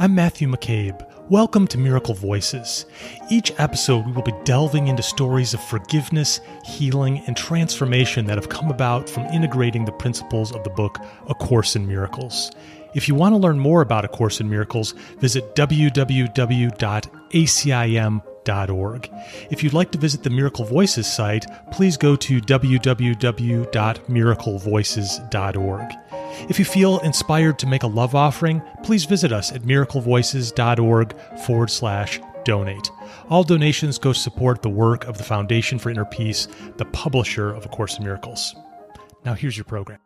I'm Matthew McCabe. Welcome to Miracle Voices. Each episode, we will be delving into stories of forgiveness, healing, and transformation that have come about from integrating the principles of the book A Course in Miracles. If you want to learn more about A Course in Miracles, visit www.acim.org. If you'd like to visit the Miracle Voices site, please go to www.miraclevoices.org. If you feel inspired to make a love offering, please visit us at miraclevoices.org/donate. All donations go to support the work of the Foundation for Inner Peace, the publisher of A Course in Miracles. Now here's your program.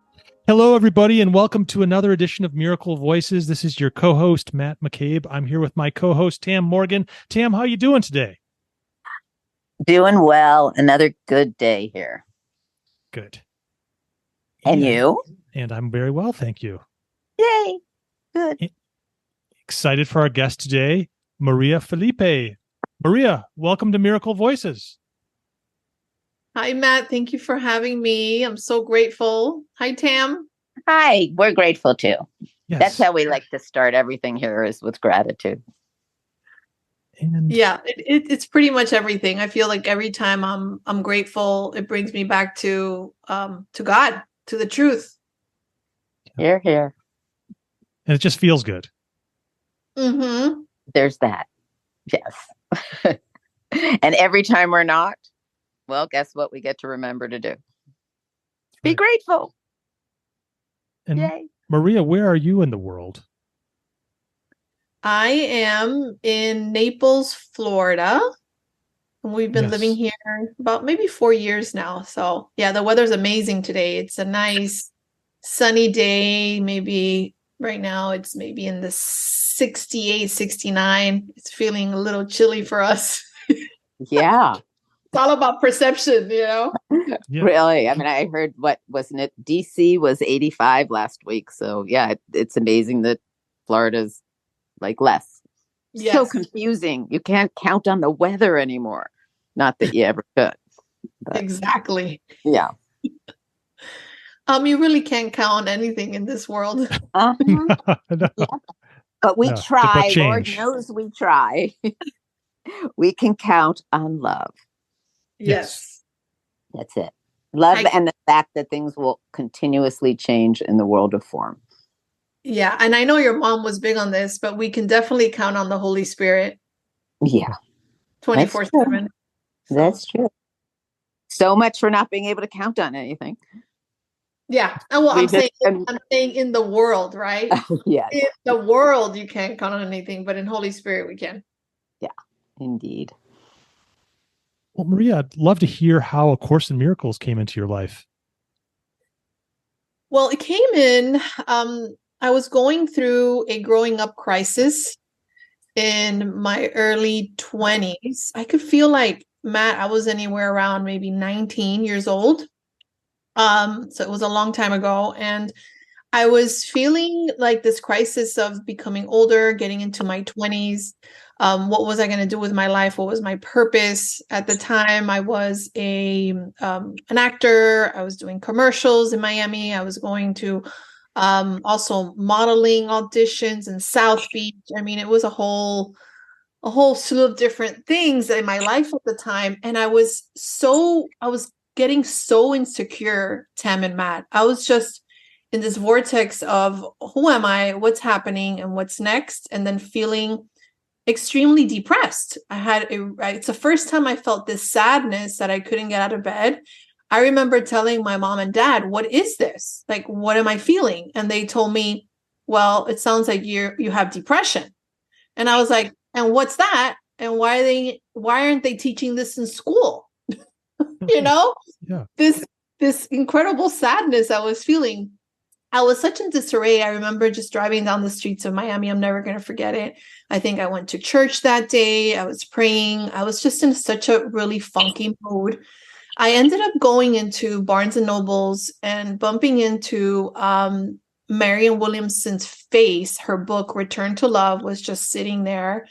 Hello, everybody, and welcome to another edition of Miracle Voices. This is your co-host, Matt McCabe. I'm here with my co-host, Tam Morgan. Tam, how you doing today? Doing well. Another good day here. Good. And you? And I'm very well, thank you. Yay. Good. Excited for our guest today, Maria Felipe. Maria, welcome to Miracle Voices. Hi, Matt. Thank you for having me. I'm so grateful. Hi, Tam. Hi. We're grateful too. Yes. That's how we like to start everything here, is with gratitude. And yeah, it's pretty much everything. I feel like every time I'm grateful, it brings me back to God, to the truth. Here. And it just feels good. Mm-hmm. There's that. Yes. And every time we're not, well, guess what we get to remember to do? Be grateful. And Yay. Maria, where are you in the world? I am in Naples, Florida. And we've been living here about maybe 4 years now. So yeah, the weather's amazing today. It's a nice sunny day. Maybe right now it's maybe in the 68, 69. It's feeling a little chilly for us. Yeah. It's all about perception, you know? Yeah. Really? I mean, I heard, wasn't it? DC was 85 last week. So yeah, it's amazing that Florida's like less. Yes. So confusing. You can't count on the weather anymore. Not that you ever could. But, exactly. yeah. You really can't count on anything in this world. Uh-huh. No. Yeah. But we No, try. but Lord change. knows we try. We can count on love. Yes. That's it. Love and the fact that things will continuously change in the world of form. Yeah. And I know your mom was big on this, but we can definitely count on the Holy Spirit. Yeah. 24/7. That's true. So much for not being able to count on anything. Yeah. And well, I'm saying in the world, right? Yes. In the world, you can't count on anything, but in Holy Spirit, we can. Yeah, indeed. Well, Maria, I'd love to hear how A Course in Miracles came into your life. Well, it came in, I was going through a growing up crisis in my early 20s. I could feel like, Matt, I was anywhere around maybe 19 years old. So it was a long time ago. And I was feeling like this crisis of becoming older, getting into my 20s. What was I going to do with my life? What was my purpose? At the time, I was an actor. I was doing commercials in Miami. I was going to also modeling auditions in South Beach. I mean, it was a whole slew of different things in my life at the time. And I was getting so insecure, Tam and Matt. I was just in this vortex of who am I, what's happening, and what's next, and then feeling extremely depressed. It's the first time I felt this sadness that I couldn't get out of bed. I remember telling my mom and dad, what is this? Like, what am I feeling? And they told me, well, it sounds like you have depression. And I was like, and what's that? And why aren't they teaching this in school? You know, Yeah. This incredible sadness I was feeling. I was such in disarray. I remember just driving down the streets of Miami. I'm never going to forget it. I think I went to church that day. I was praying. I was just in such a really funky mood. I ended up going into Barnes and Noble's and bumping into Marianne Williamson's face. Her book, Return to Love, was just sitting there.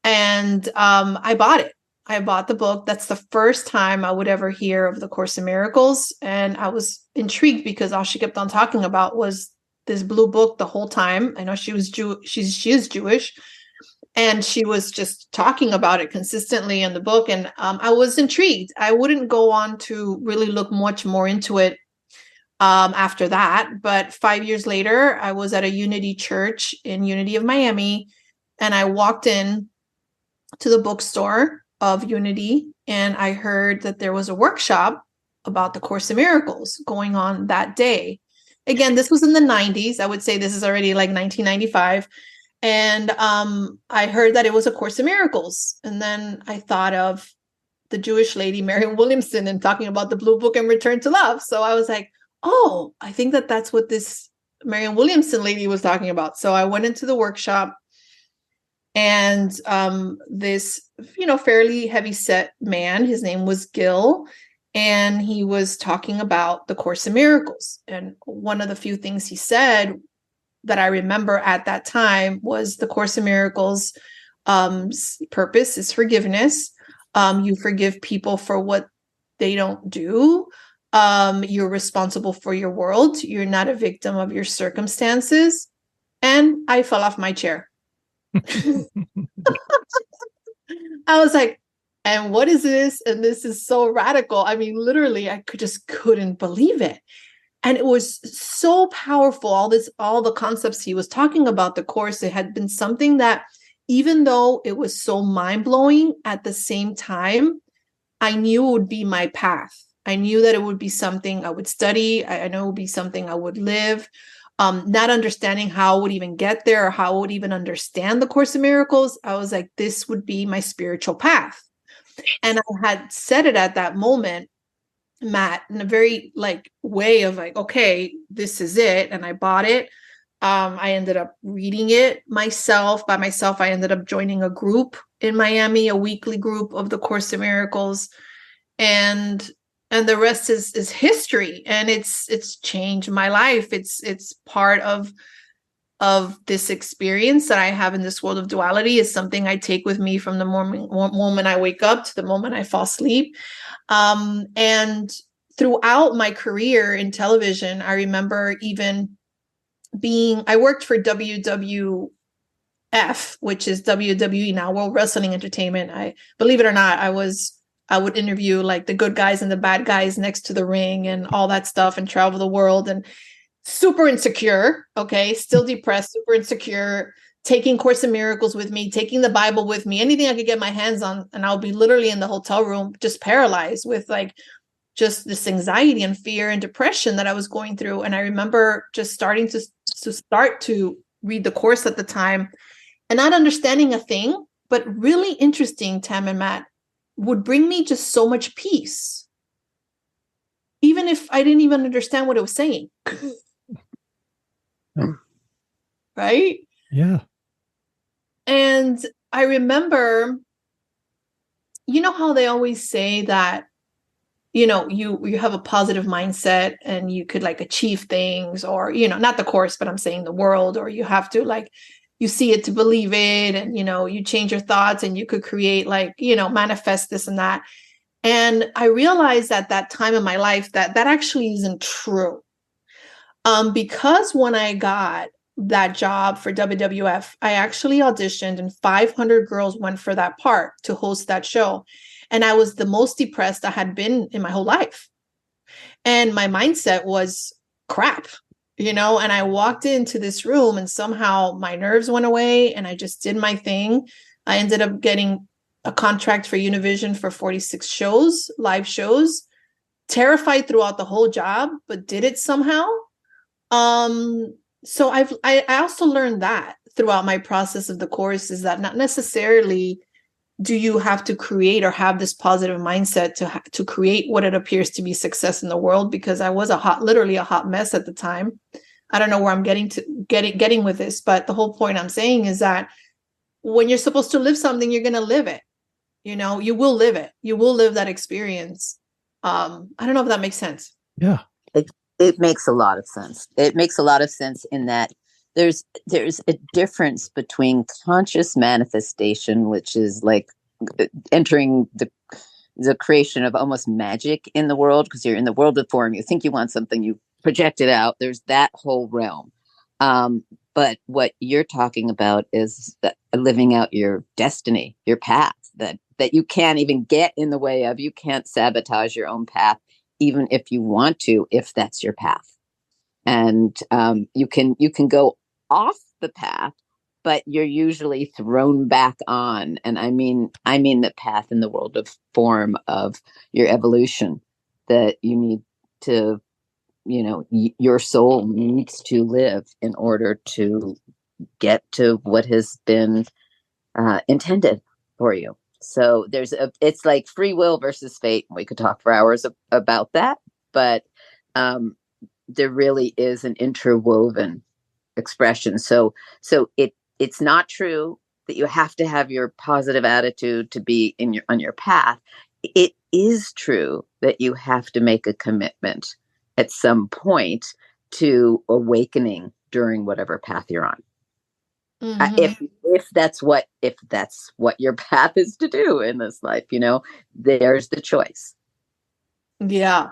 And I bought it. I bought the book. That's the first time I would ever hear of the Course in Miracles. And I was intrigued because all she kept on talking about was this blue book the whole time. I know she was she is Jewish, and she was just talking about it consistently in the book. And I was intrigued. I wouldn't go on to really look much more into it after that. But 5 years later, I was at a Unity church in Unity of Miami, and I walked in to the bookstore of Unity, and I heard that there was a workshop about the Course in Miracles going on that day. Again, this was in the 90s. I would say this is already like 1995. And I heard that it was a Course in Miracles. And then I thought of the Jewish lady, Marianne Williamson, and talking about the Blue Book and Return to Love. So I was like, oh, I think that that's what this Marianne Williamson lady was talking about. So I went into the workshop, and this, fairly heavy set man, his name was Gil, and he was talking about the Course in Miracles. And one of the few things he said that I remember at that time was the Course in Miracles purpose is forgiveness. You forgive people for what they don't do. You're responsible for your world. You're not a victim of your circumstances. And I fell off my chair. I was like, and what is this? And this is so radical. I mean, literally, I couldn't believe it. And it was so powerful. All the concepts he was talking about, the Course, it had been something that, even though it was so mind-blowing, at the same time, I knew it would be my path. I knew that it would be something I would study. I know it would be something I would live. Not understanding how I would even get there or how I would even understand the Course in Miracles, I was like, this would be my spiritual path. And I had said it at that moment, Matt, in a very way of okay, this is it. And I bought it. I ended up reading it by myself. I ended up joining a group in Miami, a weekly group of the Course in Miracles. And the rest is history. And it's changed my life. It's part of this experience that I have in this world of duality. Is something I take with me from the moment I wake up to the moment I fall asleep. And throughout my career in television, I remember even I worked for WWF, which is WWE now, World Wrestling Entertainment. I believe it or not, I would interview the good guys and the bad guys next to the ring and all that stuff, and travel the world, and super insecure. Okay. Still depressed, super insecure, taking Course in Miracles with me, taking the Bible with me, anything I could get my hands on. And I'll be literally in the hotel room, just paralyzed with just this anxiety and fear and depression that I was going through. And I remember just starting to read the Course at the time and not understanding a thing, but really interesting, Tam and Matt, would bring me just so much peace, even if I didn't even understand what it was saying. Right? Yeah. And I remember, how they always say that, you have a positive mindset and you could achieve things, or, not the Course, but I'm saying the world, or you have to you see it to believe it, and, you change your thoughts and you could create manifest this and that. And I realized at that time in my life that actually isn't true. Because when I got that job for WWF, I actually auditioned, and 500 girls went for that part to host that show. And I was the most depressed I had been in my whole life. And my mindset was crap, and I walked into this room and somehow my nerves went away and I just did my thing. I ended up getting a contract for Univision for 46 shows, live shows, terrified throughout the whole job, but did it somehow. So I also learned that throughout my process of the Course, is that not necessarily do you have to create or have this positive mindset to create what it appears to be success in the world, because I was literally a hot mess at the time. I don't know where I'm getting with this, but the whole point I'm saying is that when you're supposed to live something, you're going to live it. You will live it. You will live that experience. I don't know if that makes sense. Yeah. It makes a lot of sense. It makes a lot of sense in that there's a difference between conscious manifestation, which is entering the creation of almost magic in the world, because you're in the world of form. You think you want something, you project it out. There's that whole realm. But what you're talking about is that living out your destiny, your path that you can't even get in the way of. You can't sabotage your own path, even if you want to, if that's your path. And you can go off the path, but you're usually thrown back on. And I mean the path in the world of form of your evolution that you need to, your soul needs to live in order to get to what has been intended for you. So it's like free will versus fate. We could talk for hours about that, but there really is an interwoven expression. So it's not true that you have to have your positive attitude to be on your path. It is true that you have to make a commitment at some point to awakening during whatever path you're on. Mm-hmm. If that's what your path is to do in this life, there's the choice. Yeah.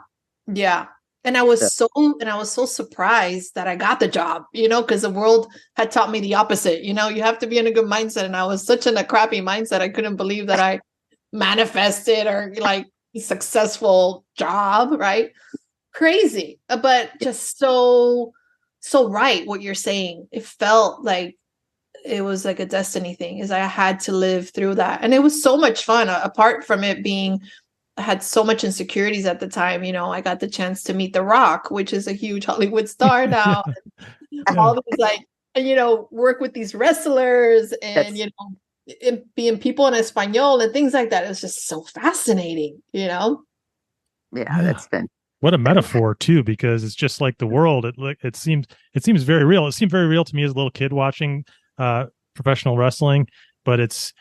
Yeah. And I was so surprised that I got the job, because the world had taught me the opposite. You have to be in a good mindset. And I was such in a crappy mindset. I couldn't believe that I manifested or like a successful job, right? Crazy, but just so right what you're saying. It felt like it was like a destiny thing, is I had to live through that. And it was so much fun, apart from it being, I had so much insecurities at the time. I got the chance to meet The Rock, which is a huge Hollywood star now. All these work with these wrestlers and, being people in Espanol and things like that. It was just so fascinating, Yeah, that's been. What a metaphor too, because it's just like the world. It seems very real. It seemed very real to me as a little kid watching professional wrestling, but it's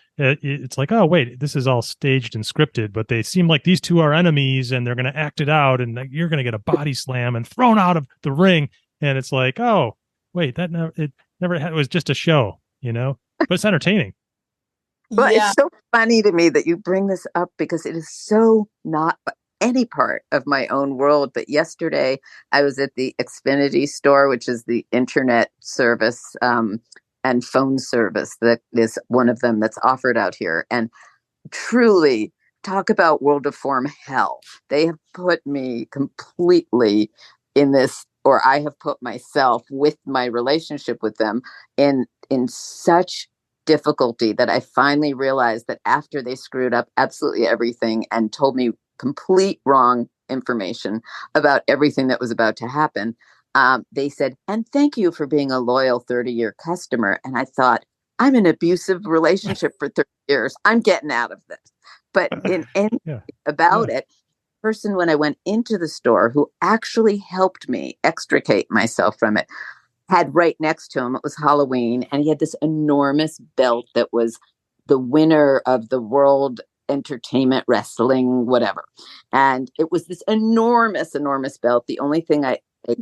like, oh wait, this is all staged and scripted, but they seem like these two are enemies and they're going to act it out, and you're going to get a body slam and thrown out of the ring, and it's like, oh wait, it was just a show, but it's entertaining. Well, yeah. It's so funny to me that you bring this up, because it is so not any part of my own world. But yesterday I was at the Xfinity store, which is the internet service and phone service that is one of them that's offered out here. And truly, talk about world of form hell. They have put me completely in this, or I have put myself with my relationship with them in such difficulty that I finally realized that after they screwed up absolutely everything and told me complete wrong information about everything that was about to happen, they said, and thank you for being a loyal 30-year customer. And I thought, I'm in an abusive relationship for 30 years. I'm getting out of this. But it, person, when I went into the store, who actually helped me extricate myself from it, had right next to him, it was Halloween, and he had this enormous belt that was the winner of the World Entertainment Wrestling, whatever. And it was this enormous, enormous belt. The only thing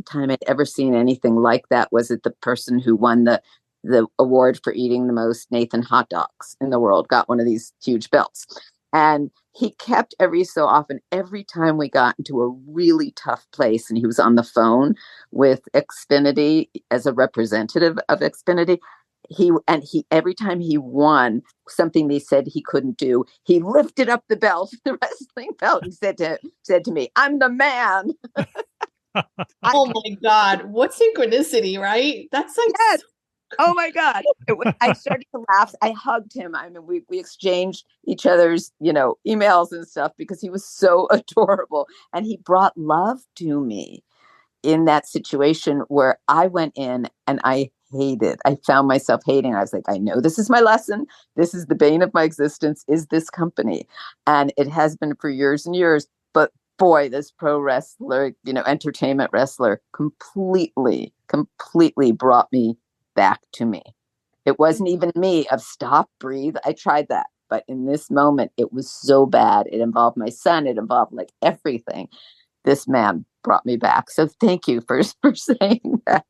time I'd ever seen anything like that was at the person who won the award for eating the most Nathan hot dogs in the world got one of these huge belts. And he kept every so often, every time we got into a really tough place and he was on the phone with Xfinity as a representative of Xfinity, he every time he won something they said he couldn't do, he lifted up the belt, the wrestling belt, and said to me, "I'm the man." Oh my God, what synchronicity, right? That's like, yes. Oh my God. I started to laugh. I hugged him. I mean, we exchanged each other's, emails and stuff, because he was so adorable. And he brought love to me in that situation where I went in and I found myself hating. I was like, I know this is my lesson. This is the bane of my existence, is this company. And it has been for years and years. But boy, this pro wrestler, entertainment wrestler completely brought me back to me. It wasn't even me of stop, breathe. I tried that. But in this moment, it was so bad. It involved my son. It involved like everything. This man brought me back. So thank you for saying that.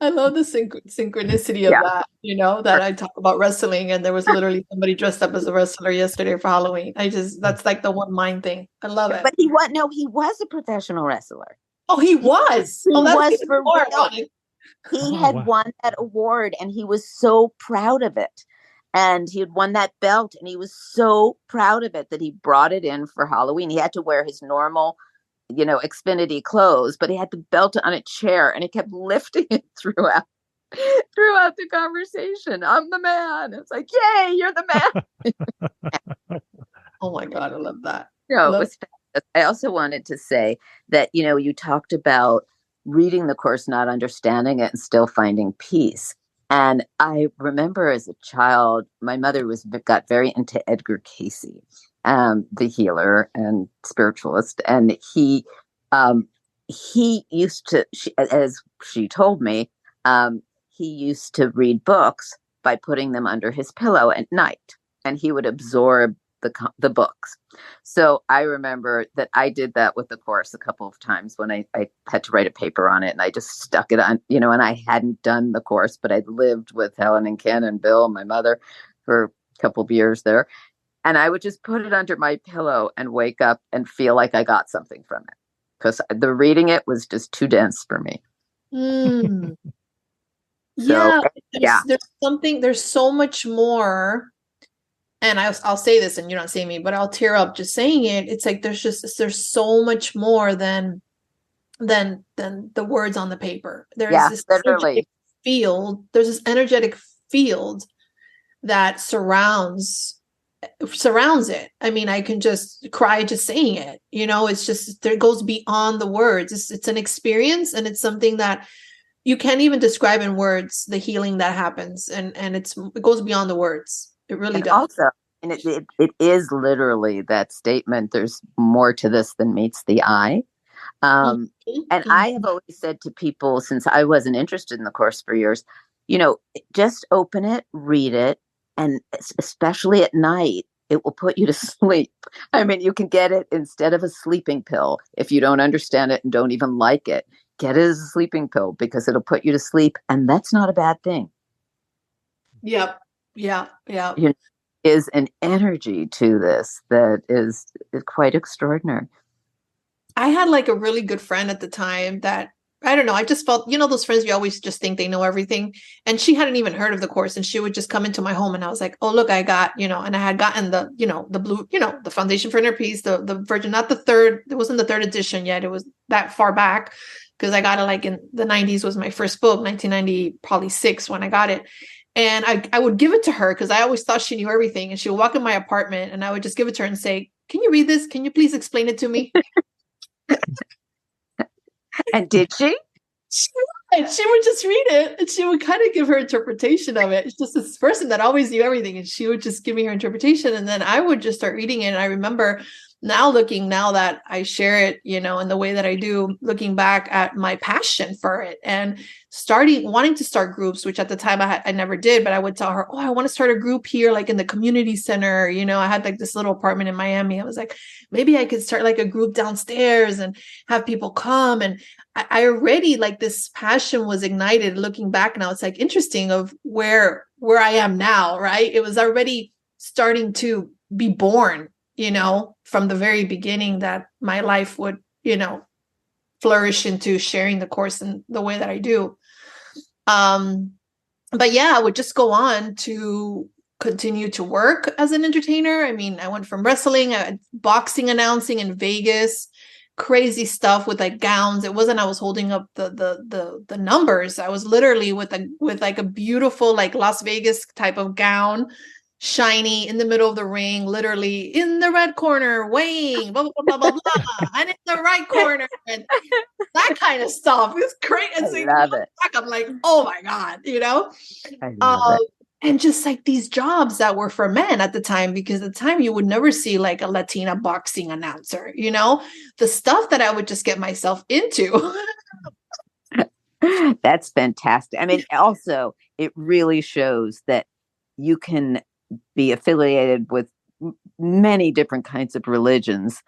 I love the synchronicity of that, that I talk about wrestling, and there was literally somebody dressed up as a wrestler yesterday for Halloween. That's like the one mind thing. I love it. But he was a professional wrestler. Oh, he was. He Oh, that's was even for more real. ironic. He Oh, had wow. won that award and he was so proud of it. And he had won that belt and he was so proud of it that he brought it in for Halloween. He had to wear his normal, Xfinity clothes, but he had the belt on a chair and he kept lifting it throughout the conversation. I'm the man. It's like, yay, you're the man. Oh my God, I love that. It was fabulous. I also wanted to say that, you talked about reading the course, not understanding it, and still finding peace. And I remember as a child, my mother got very into Edgar Cayce, the healer and spiritualist, and he used to, as she told me, he used to read books by putting them under his pillow at night, and he would absorb the books. So I remember that I did that with the course a couple of times when I had to write a paper on it, and I just stuck it on, and I hadn't done the course, but I'd lived with Helen and Ken and Bill, my mother, for a couple of years there. And I would just put it under my pillow and wake up and feel like I got something from it, because the reading it was just too dense for me. Mm. So, Yeah, there's so much more. And I'll say this, and you're not saying me, but I'll tear up just saying it. It's like there's so much more than the words on the paper. There's this energetic field. There's this energetic field that surrounds it. I mean, I can just cry just saying it. It's just, there goes beyond the words. It's an experience, and it's something that you can't even describe in words, the healing that happens, and it goes beyond the words. It really does. Also, and it is literally that statement, there's more to this than meets the eye. And I have always said to people, since I wasn't interested in the course for years, just open it, read it, and especially at night, it will put you to sleep. I mean, you can get it instead of a sleeping pill. If you don't understand it and don't even like it, get it as a sleeping pill, because it'll put you to sleep. And that's not a bad thing. Yep. Yeah. Is an energy to this that is quite extraordinary. I had like a really good friend at the time that, I don't know, I just felt, those friends, you always just think they know everything. And she hadn't even heard of the course, and she would just come into my home, and I was like, oh, look, I got, and I had gotten the, the blue, the Foundation for Inner Peace, the version, not the third, it wasn't the third edition yet. It was that far back, because I got it like in the 90s was my first book, 1990, probably 6 when I got it. And I would give it to her because I always thought she knew everything. And she would walk in my apartment, and I would just give it to her and say, can you read this? Can you please explain it to me? And did she? She would just read it, and she would kind of give her interpretation of it. It's just this person that always knew everything, and she would just give me her interpretation. And then I would just start reading it. And I remember now that I share it, in the way that I do, looking back at my passion for it and wanting to start groups, which at the time I never did, but I would tell her, oh, I want to start a group here, like in the community center. I had like this little apartment in Miami. I was like, maybe I could start like a group downstairs and have people come. And I already, like, this passion was ignited. Looking back now, it's like interesting of where I am now, right? It was already starting to be born, from the very beginning, that my life would, flourish into sharing the course in the way that I do. But yeah, I would just go on to continue to work as an entertainer. I mean, I went from wrestling, boxing, announcing in Vegas, crazy stuff with like gowns. It wasn't I was holding up the numbers. I was literally with like a beautiful like Las Vegas type of gown, shiny, in the middle of the ring, literally in the red corner, weighing blah blah blah blah blah, and in the right corner, and that kind of stuff. It's great. And so I love it. I'm like, oh my God, I love it. and just like these jobs that were for men at the time, because at the time you would never see like a Latina boxing announcer, the stuff that I would just get myself into. That's fantastic. I mean, also, it really shows that you can be affiliated with many different kinds of religions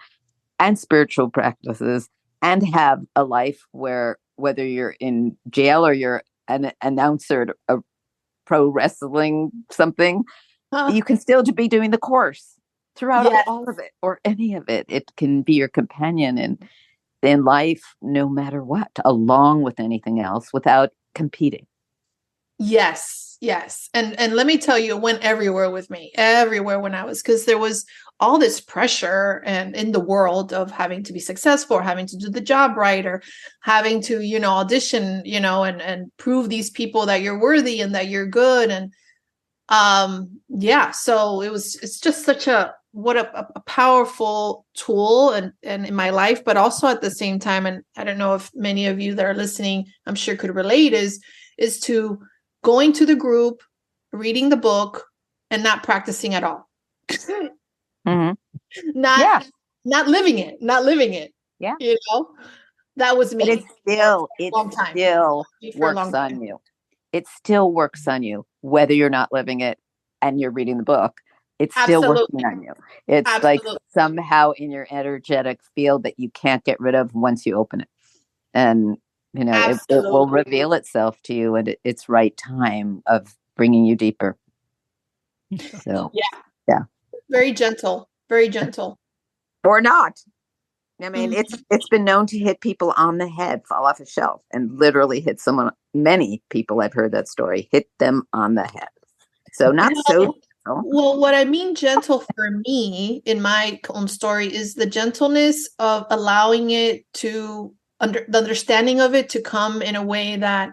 and spiritual practices and have a life where, whether you're in jail or you're an announcer at a pro wrestling something, you can still be doing the course throughout all of it, or any of it. It can be your companion. And in life, no matter what, along with anything else, without competing. Yes, yes. And let me tell you, it went everywhere with me, everywhere when I was, because there was all this pressure and in the world of having to be successful, or having to do the job right, or having to, audition, and prove these people that you're worthy and that you're good. And yeah, so it's just such a powerful tool and in my life, but also at the same time, and I don't know if many of you that are listening, I'm sure could relate, is to going to the group, reading the book, and not practicing at all. Mm-hmm. Not living it. Yeah. That was me. But it still works on you. It still works on you, whether you're not living it and you're reading the book. It's still working on you. It's like somehow in your energetic field that you can't get rid of once you open it. And, it will reveal itself to you at its right time of bringing you deeper. So, yeah. Very gentle, very gentle. Or not. I mean, it's been known to hit people on the head, fall off a shelf, and literally hit someone. Many people, I've heard that story, hit them on the head. So not so. Well, what I mean gentle for me in my own story is the gentleness of allowing it to the understanding of it to come in a way that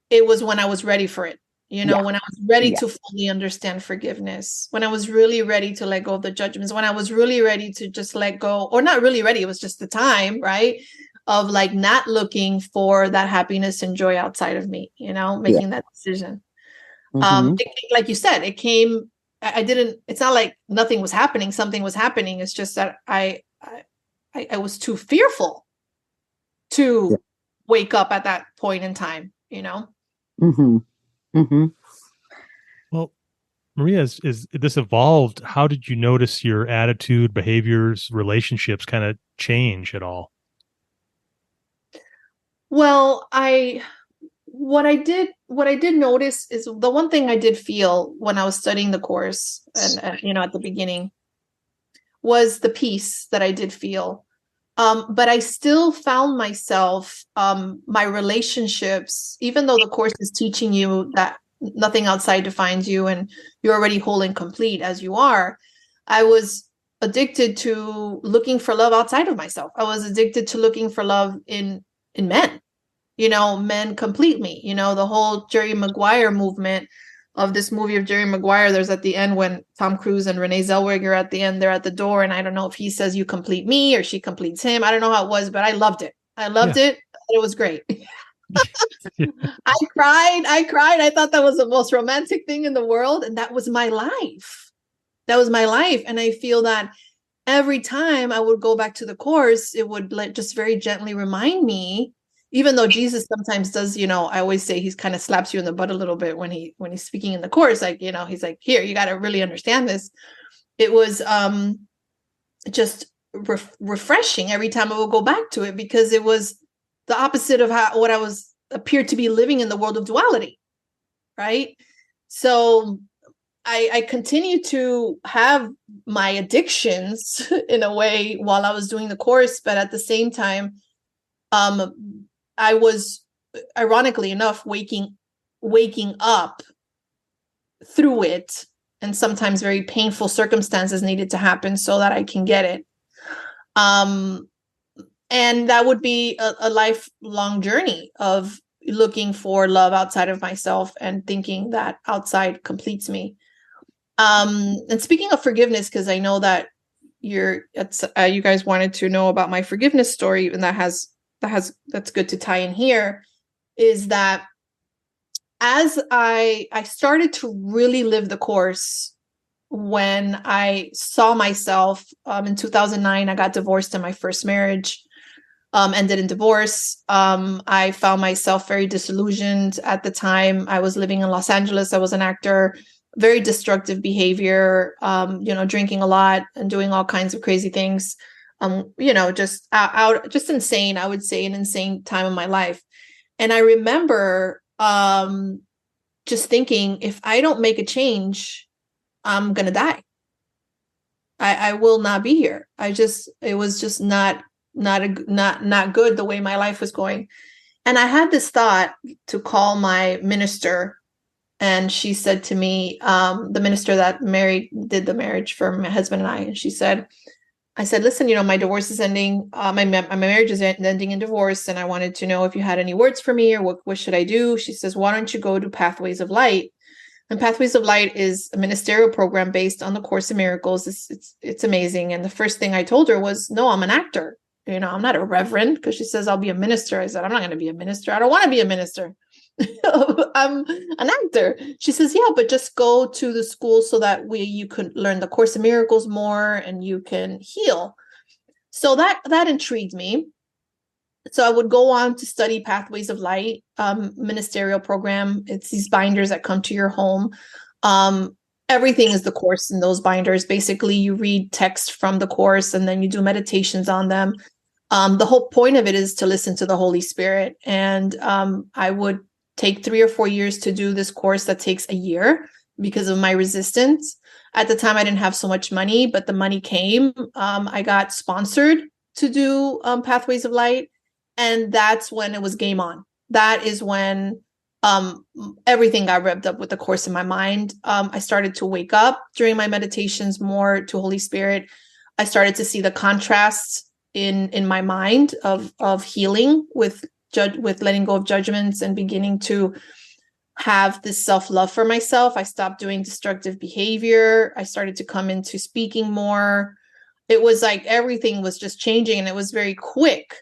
it was when I was ready for it. When I was ready to fully understand forgiveness, when I was really ready to let go of the judgments, when I was really ready to just let go, or not really ready, it was just the time, right? Of like not looking for that happiness and joy outside of me, making that decision. Like you said, it came, it's not like nothing was happening, something was happening. It's just that I was too fearful to wake up at that point in time, Mm-hmm. Mm-hmm. Well, Maria, is this evolved? How did you notice your attitude, behaviors, relationships kind of change at all? Well, what I did notice is the one thing I did feel when I was studying the course and at the beginning was the peace that I did feel. But I still found myself, my relationships, even though the course is teaching you that nothing outside defines you and you're already whole and complete as you are, I was addicted to looking for love outside of myself. I was addicted to looking for love in men. Men complete me. The whole Jerry Maguire movement of this movie of Jerry Maguire, there's at the end when Tom Cruise and Renee Zellweger at the end, they're at the door, and I don't know if he says you complete me or she completes him. I don't know how it was, but I loved it. It. It was great. I cried. I thought that was the most romantic thing in the world. And that was my life. And I feel that every time I would go back to the course, it would just very gently remind me, even though Jesus sometimes does, I always say he's kind of slaps you in the butt a little bit when he's speaking in the course, like, he's like, here, you got to really understand this. It was just refreshing every time I would go back to it, because it was the opposite of what I appeared to be living in the world of duality. Right. So I continued to have my addictions in a way while I was doing the course, but at the same time, I was, ironically enough, waking up through it, and sometimes very painful circumstances needed to happen so that I can get it. And that would be a lifelong journey of looking for love outside of myself and thinking that outside completes me. And speaking of forgiveness, because I know that you guys wanted to know about my forgiveness story, and that's good to tie in here, is that as I started to really live the course when I saw myself in 2009, I got divorced in my first marriage, ended in divorce. I found myself very disillusioned at the time. I was living in Los Angeles. I was an actor, very destructive behavior, drinking a lot and doing all kinds of crazy things. Just insane, I would say, an insane time in my life. And I remember just thinking, if I don't make a change, I'm going to die. I will not be here. It was just not not good the way my life was going. And I had this thought to call my minister. And she said to me, the minister that did the marriage for my husband and I, and I said, listen, my divorce is ending. My marriage is ending in divorce. And I wanted to know if you had any words for me, or what should I do? She says, why don't you go to Pathways of Light? And Pathways of Light is a ministerial program based on the Course in Miracles. It's amazing. And the first thing I told her was, no, I'm an actor. I'm not a reverend, because she says I'll be a minister. I said, I'm not going to be a minister. I don't want to be a minister. I'm an actor. She says, yeah, but just go to the school so that you can learn the Course in Miracles more and you can heal. So that intrigued me. So I would go on to study Pathways of Light, ministerial program. It's these binders that come to your home. Everything is the Course in those binders. Basically, you read text from the Course and then you do meditations on them. The whole point of it is to listen to the Holy Spirit. And I would take 3 or 4 years to do this course that takes a year because of my resistance. At the time, I didn't have so much money, but the money came. I got sponsored to do Pathways of Light. And that's when it was game on. That is when everything got revved up with the Course in my mind. I started to wake up during my meditations more to Holy Spirit. I started to see the contrasts in my mind of healing with letting go of judgments and beginning to have this self-love for myself. I stopped doing destructive behavior. I started to come into speaking more. It was like everything was just changing, and it was very quick.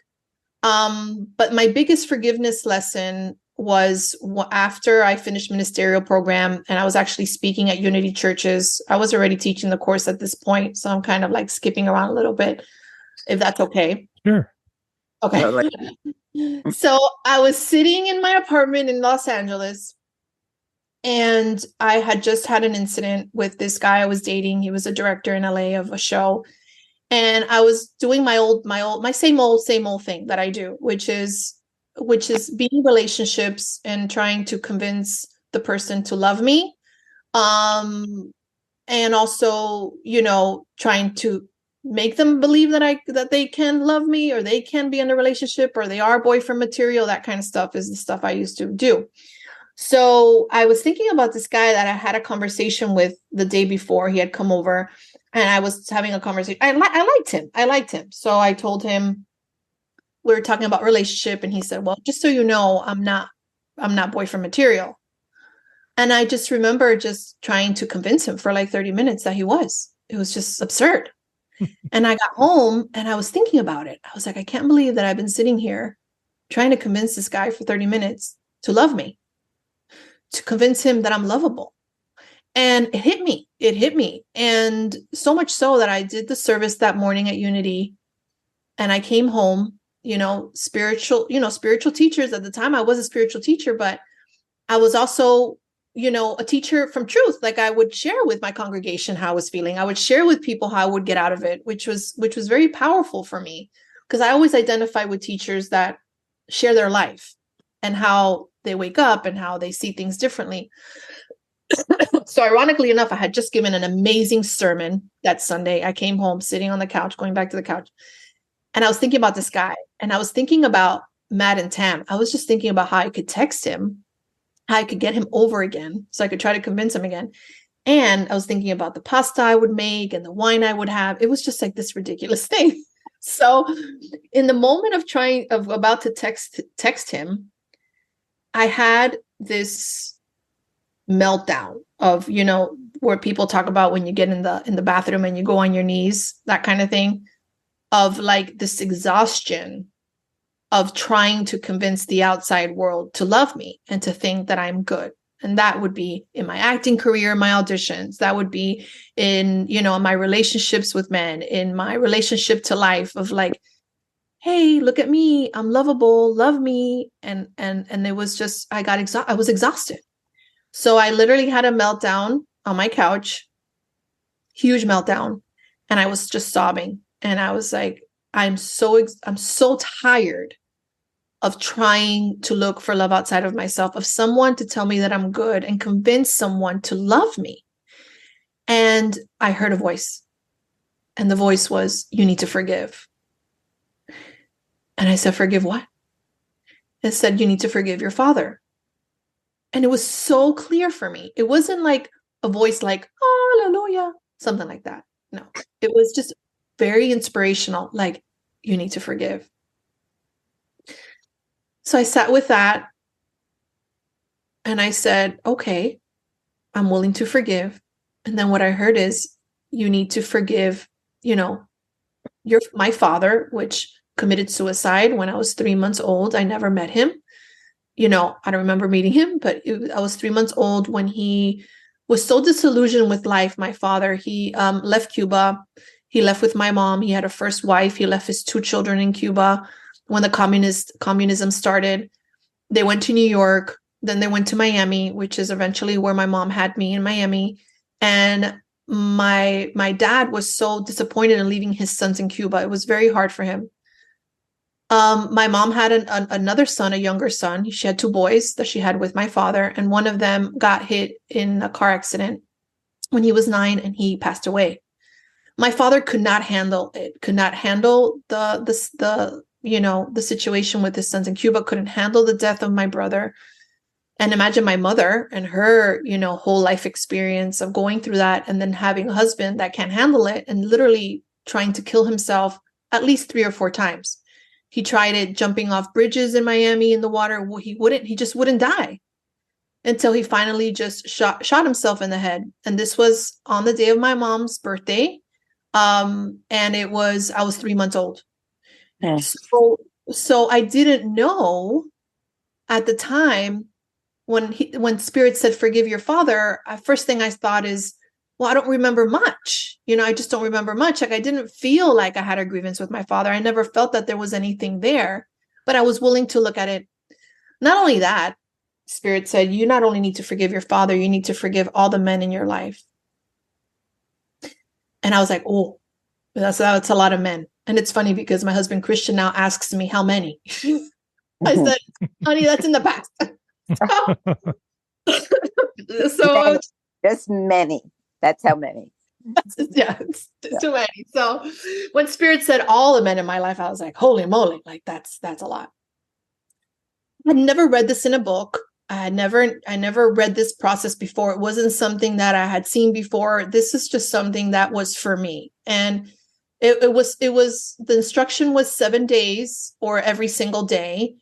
But my biggest forgiveness lesson was after I finished ministerial program, and I was actually speaking at Unity churches. I was already teaching the course at this point, so I'm kind of like skipping around a little bit, if that's okay. Sure. Okay. So I was sitting in my apartment in Los Angeles, and I had just had an incident with this guy I was dating. He was a director in LA of a show. And I was doing my same old thing that I do, which is being in relationships and trying to convince the person to love me. And also, trying to make them believe that they can love me, or they can be in a relationship, or they are boyfriend material. That kind of stuff is the stuff I used to do. So I was thinking about this guy that I had a conversation with the day before. He had come over, and I was having a conversation. I liked him. So I told him, we were talking about relationship, and he said, well, just so you know, I'm not boyfriend material. And I just remember just trying to convince him for like 30 minutes that he was. It was just absurd. And I got home and I was thinking about it. I was like, I can't believe that I've been sitting here trying to convince this guy for 30 minutes to love me, to convince him that I'm lovable. And it hit me. And so much so that I did the service that morning at Unity, and I came home, spiritual teachers. At the time I was a spiritual teacher, but I was also, a teacher from truth. Like, I would share with my congregation how I was feeling. I would share with people how I would get out of it, which was very powerful for me, because I always identify with teachers that share their life and how they wake up and how they see things differently. So ironically enough, I had just given an amazing sermon that Sunday. I came home, sitting on the couch, going back to the couch, and I was thinking about this guy, and I was thinking about Matt and Tam. I was just thinking about how I could text him, how I could get him over again, so I could try to convince him again. And I was thinking about the pasta I would make and the wine I would have. It was just like this ridiculous thing. So in the moment of about to text him, I had this meltdown of, where people talk about when you get in the bathroom and you go on your knees, that kind of thing, of like this exhaustion of trying to convince the outside world to love me and to think that I'm good. And that would be in my acting career, my auditions. That would be in, my relationships with men, in my relationship to life of like, hey, look at me, I'm lovable, love me. And it was just, I was exhausted. So I literally had a meltdown on my couch, huge meltdown. And I was just sobbing. And I was like, I'm so tired of trying to look for love outside of myself, of someone to tell me that I'm good and convince someone to love me. And I heard a voice, and the voice was, you need to forgive. And I said, forgive what? It said, you need to forgive your father. And it was so clear for me. It wasn't like a voice like, hallelujah, something like that. No, it was just very inspirational. Like, you need to forgive. So I sat with that and I said, okay, I'm willing to forgive. And then what I heard is, you need to forgive, my father, which committed suicide when I was 3 months old. I never met him. I don't remember meeting him, but I was 3 months old when he was so disillusioned with life. My father, he left Cuba. He left with my mom. He had a first wife. He left his 2 children in Cuba when the communism started. They went to New York. Then they went to Miami, which is eventually where my mom had me in Miami. And my dad was so disappointed in leaving his sons in Cuba. It was very hard for him. My mom had another son, a younger son. She had 2 boys that she had with my father, and one of them got hit in a car accident when he was 9, and he passed away. My father could not handle it, could not handle the situation with his sons in Cuba, couldn't handle the death of my brother. And imagine my mother and her, whole life experience of going through that, and then having a husband that can't handle it and literally trying to kill himself at least 3 or 4 times. He tried it jumping off bridges in Miami in the water. He just wouldn't die until he finally just shot himself in the head. And this was on the day of my mom's birthday. And I was 3 months old. Yes. So I didn't know at the time when Spirit said, forgive your father, first thing I thought is, well, I don't remember much. I just don't remember much. Like, I didn't feel like I had a grievance with my father. I never felt that there was anything there, but I was willing to look at it. Not only that, Spirit said, you not only need to forgive your father, you need to forgive all the men in your life. And I was like, oh, that's a lot of men. And it's funny because my husband, Christian, now asks me how many. I said, honey, that's in the past. So just many. That's how many. Yeah, it's too many. So when Spirit said all the men in my life, I was like, holy moly, like that's a lot. I'd never read this in a book. I never read this process before. It wasn't something that I had seen before. This is just something that was for me. And it was the instruction was 7 days or every single day.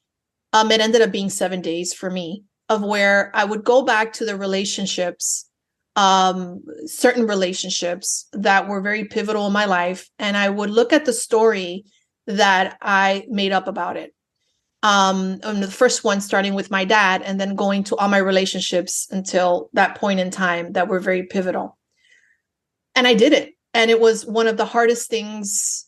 It ended up being 7 days for me, of where I would go back to the relationships, certain relationships that were very pivotal in my life. And I would look at the story that I made up about it. And the first one starting with my dad and then going to all my relationships until that point in time that were very pivotal. And I did it. And it was one of the hardest things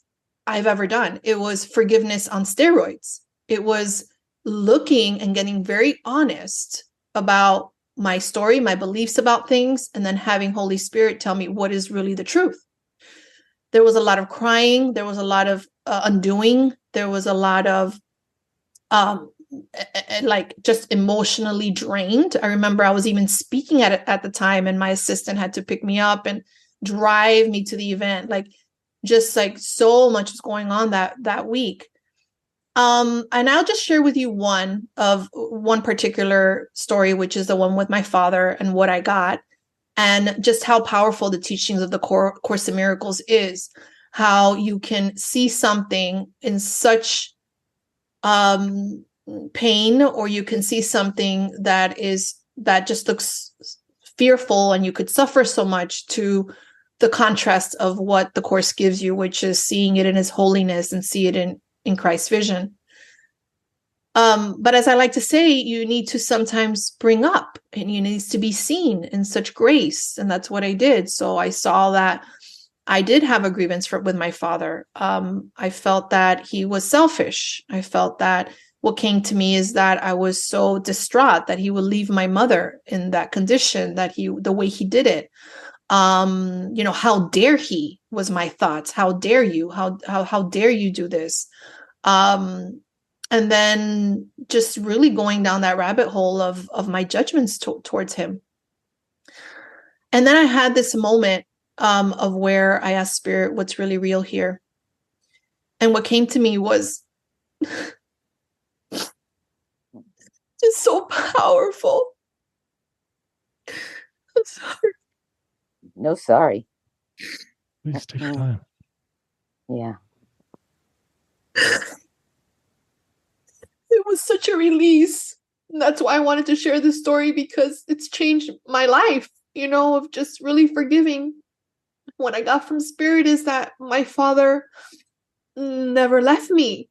I've ever done. It was forgiveness on steroids. It was looking and getting very honest about my story, my beliefs about things, and then having Holy Spirit tell me what is really the truth. There was a lot of crying. There was a lot of undoing. There was a lot of like just emotionally drained. I remember I was even speaking at the time, and my assistant had to pick me up and drive me to the event. Like, just like so much was going on that week. And I'll just share with you one particular story, which is the one with my father and what I got, and just how powerful the teachings of the Course in Miracles is. How you can see something in such pain, or you can see something that just looks fearful, and you could suffer so much, to the contrast of what the Course gives you, which is seeing it in His holiness and see it in Christ's vision. But as I like to say, you need to sometimes bring up, and you need to be seen in such grace. And that's what I did. So I saw that I did have a grievance with my father. I felt that he was selfish. I felt that what came to me is that I was so distraught that he would leave my mother in that condition, the way he did it. How dare he, was my thoughts. How dare you? How dare you do this? And then just really going down that rabbit hole of my judgments towards him. And then I had this moment of where I asked Spirit, what's really real here? And what came to me was It's so powerful. I'm sorry. No, sorry. Please take your time. Yeah. It was such a release. And that's why I wanted to share this story, because it's changed my life, of just really forgiving. What I got from Spirit is that my father never left me.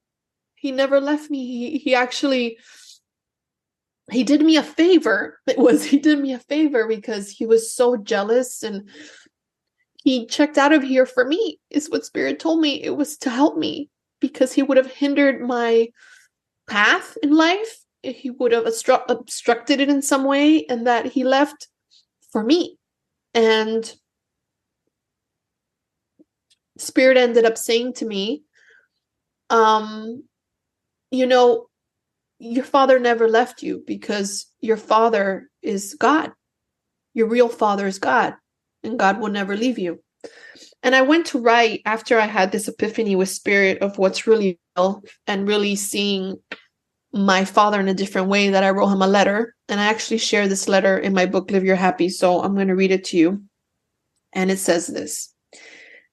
He never left me. He actually, he did me a favor. He did me a favor because he was so jealous, and he checked out of here for me, is what Spirit told me. It was to help me, because he would have hindered my path in life. He would have obstructed it in some way, and that he left for me. And Spirit ended up saying to me, your father never left you, because your father is God. Your real father is God, and God will never leave you. And I went to write, after I had this epiphany with Spirit of what's really real, and really seeing my father in a different way, that I wrote him a letter. And I actually share this letter in my book, Live Your Happy. So I'm going to read it to you. And it says this: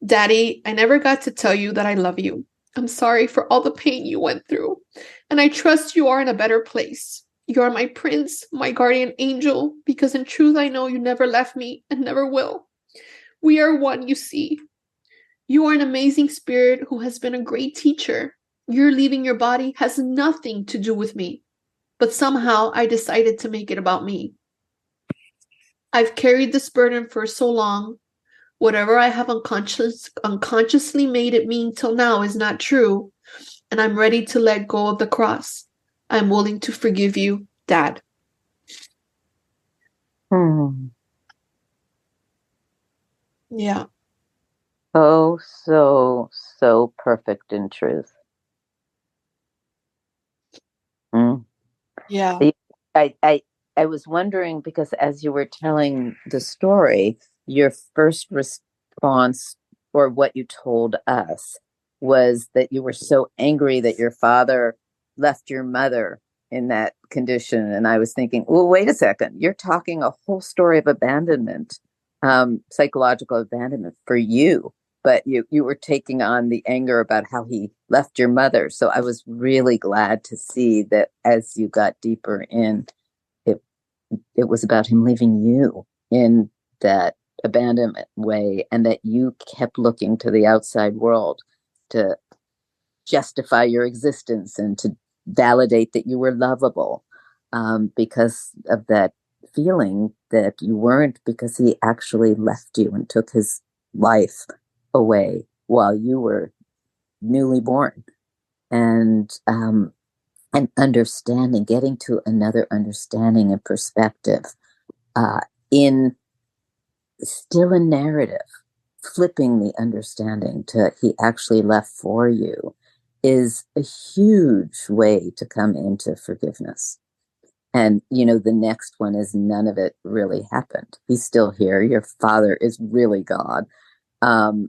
Daddy, I never got to tell you that I love you. I'm sorry for all the pain you went through. And I trust you are in a better place. You are my prince, my guardian angel, because in truth, I know you never left me and never will. We are one, you see. You are an amazing spirit who has been a great teacher. Your leaving your body has nothing to do with me, but somehow I decided to make it about me. I've carried this burden for so long. Whatever I have unconsciously made it mean till now is not true, and I'm ready to let go of the cross. I'm willing to forgive you, Dad. Yeah. Oh, so perfect in truth. Yeah. I was wondering, because as you were telling the story, your first response, or what you told us, was that you were so angry that your father left your mother in that condition. And I was thinking, well, wait a second, you're talking a whole story of abandonment, psychological abandonment for you. But you were taking on the anger about how he left your mother. So I was really glad to see that as you got deeper in, it was about him leaving you in that abandonment way, and that you kept looking to the outside world to justify your existence and to validate that you were lovable, because of that feeling that you weren't, because he actually left you and took his life away while you were newly born. And understanding, getting to another understanding and perspective, in still a narrative, flipping the understanding to he actually left for you, is a huge way to come into forgiveness. And, the next one is none of it really happened. He's still here. Your father is really God. And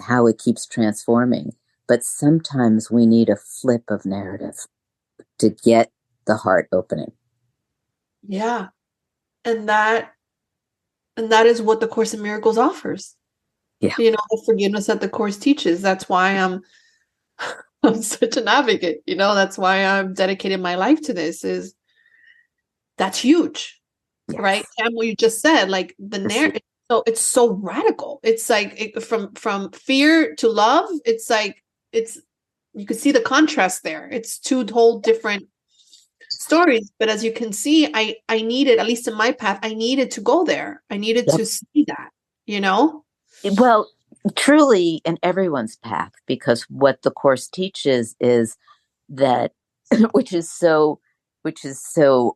how it keeps transforming. But sometimes we need a flip of narrative to get the heart opening. Yeah. And that is what the Course in Miracles offers. Yeah. The forgiveness that the Course teaches. That's why I'm such an advocate. That's why I've dedicated my life to this. That's huge. Yes. Right? And what you just said, like the narrative. So it's so radical. It's like from fear to love. It's like you can see the contrast there. It's two whole different stories. But as you can see, I needed, at least in my path, I needed to go there. I needed to see that. Well, truly in everyone's path, because what the Course teaches is that, which is so